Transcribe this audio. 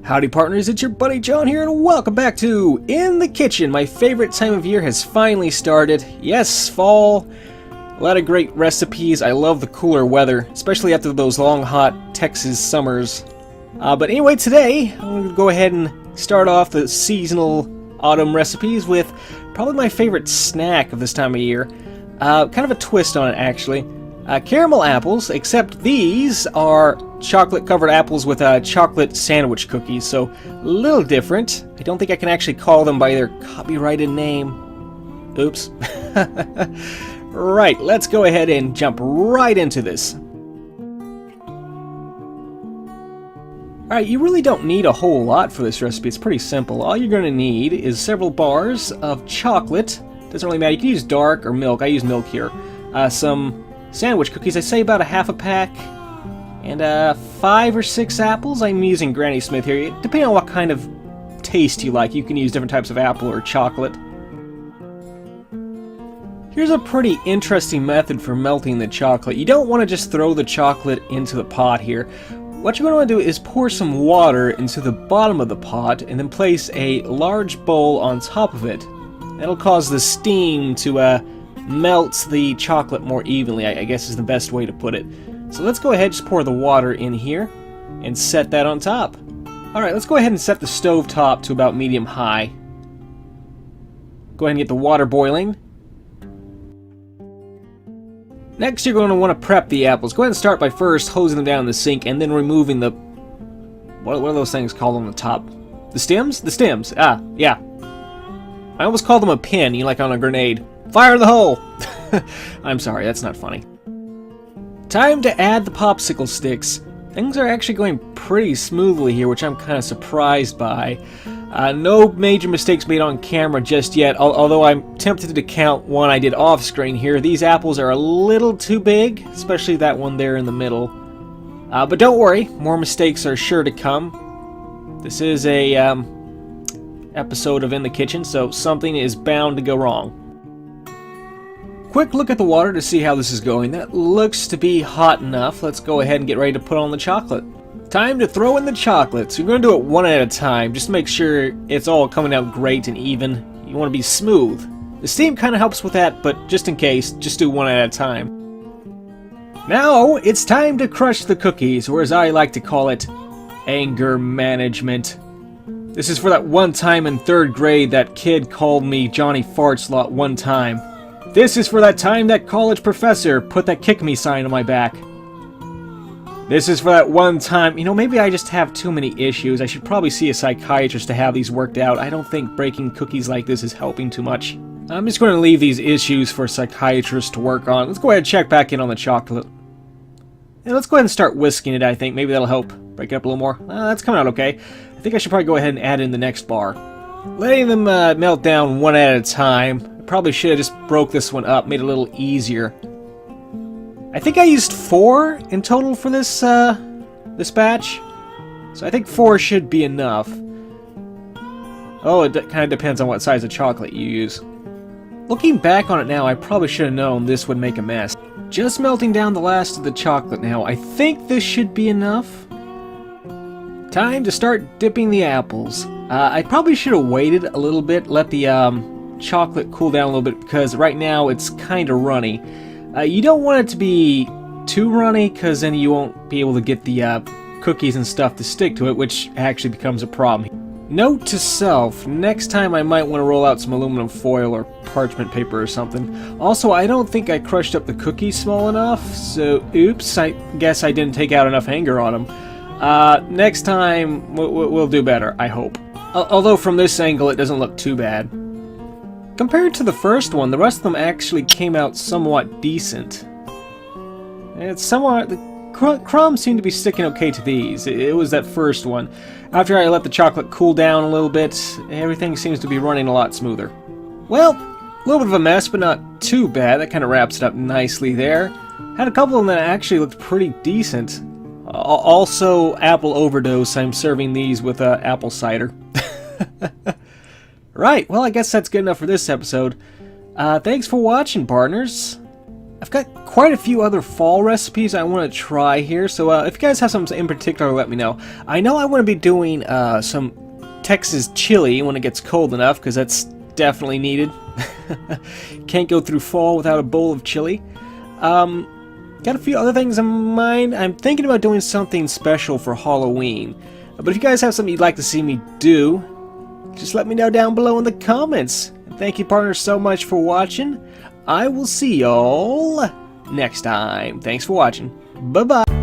Howdy partners, it's your buddy John here and welcome back to In the Kitchen. My favorite time of year has finally started. Yes, fall. A lot of great recipes. I love the cooler weather, especially after those long hot Texas summers. But anyway, today I'm going to go ahead and start off the seasonal autumn recipes with probably my favorite snack of this time of year. Kind of a twist on it actually. Caramel apples, except these are chocolate-covered apples with chocolate sandwich cookies, so a little different. I don't think I can actually call them by their copyrighted name. Oops. Right, let's go ahead and jump right into this. Alright, you really don't need a whole lot for this recipe. It's pretty simple. All you're going to need is several bars of chocolate. Doesn't really matter. You can use dark or milk. I use milk here. Some sandwich cookies, I say about a half a pack, and 5 or 6 apples. I'm using Granny Smith here. Depending on what kind of taste you like, you can use different types of apple or chocolate. Here's a pretty interesting method for melting the chocolate. You don't want to just throw the chocolate into the pot here. What you're going to want to do is pour some water into the bottom of the pot and then place a large bowl on top of it. That'll cause the steam to melts the chocolate more evenly, I guess is the best way to put it. So let's go ahead, just pour the water in here and set that on top. Alright, let's go ahead and set the stove top to about medium-high. Go ahead and get the water boiling. Next, you're going to want to prep the apples. Go ahead and start by first hosing them down in the sink and then removing the... What are those things called on the top? The stems? The stems. Ah, yeah. I almost called them a pin, like on a grenade. Fire in the hole! I'm sorry, that's not funny. Time to add the popsicle sticks. Things are actually going pretty smoothly here, which I'm kind of surprised by. No major mistakes made on camera just yet, although I'm tempted to count one I did off screen here. These apples are a little too big, especially that one there in the middle. But don't worry, more mistakes are sure to come. This is a episode of In the Kitchen, so something is bound to go wrong. Quick look at the water to see how this is going. That looks to be hot enough. Let's go ahead and get ready to put on the chocolate. Time to throw in the chocolates. You're going to do it one at a time, just to make sure it's all coming out great and even. You want to be smooth. The steam kind of helps with that, but just in case, just do one at a time. Now, it's time to crush the cookies, or as I like to call it, anger management. This is for that one time in 3rd grade that kid called me Johnny Fartslot one time. This is for that time that college professor put that kick me sign on my back. This is for that one time, maybe I just have too many issues. I should probably see a psychiatrist to have these worked out. I don't think breaking cookies like this is helping too much. I'm just going to leave these issues for a psychiatrist to work on. Let's go ahead and check back in on the chocolate. And let's go ahead and start whisking it, I think. Maybe that'll help break it up a little more. That's coming out okay. I think I should probably go ahead and add in the next bar. Letting them melt down one at a time. Probably should have just broke this one up, made it a little easier. I think I used 4 in total for this this batch, so I think 4 should be enough. Oh, it kind of depends on what size of chocolate you use. Looking back on it now, I probably should have known this would make a mess. Just melting down the last of the chocolate now. I think this should be enough. Time to start dipping the apples. I probably should have waited a little bit, let the chocolate cool down a little bit, because right now it's kind of runny. You don't want it to be too runny, because then you won't be able to get the cookies and stuff to stick to it, which actually becomes a problem. Note to self, next time I might want to roll out some aluminum foil or parchment paper or something. Also, I don't think I crushed up the cookies small enough, so oops, I guess I didn't take out enough anger on them. Next time we'll do better, I hope. Although from this angle it doesn't look too bad. Compared to the first one, the rest of them actually came out somewhat decent. It's somewhat... The crumbs seem to be sticking okay to these. It was that first one. After I let the chocolate cool down a little bit, everything seems to be running a lot smoother. Well, a little bit of a mess, but not too bad. That kind of wraps it up nicely there. Had a couple of them that actually looked pretty decent. Also, apple overdose. I'm serving these with apple cider. Right, well, I guess that's good enough for this episode. Thanks for watching, partners. I've got quite a few other fall recipes I want to try here, so if you guys have some in particular, let me know. I know I want to be doing some Texas chili when it gets cold enough, because that's definitely needed. Can't go through fall without a bowl of chili. Got a few other things in mind. I'm thinking about doing something special for Halloween. But if you guys have something you'd like to see me do, just let me know down below in the comments. And thank you, partners, so much for watching. I will see y'all next time. Thanks for watching. Bye-bye.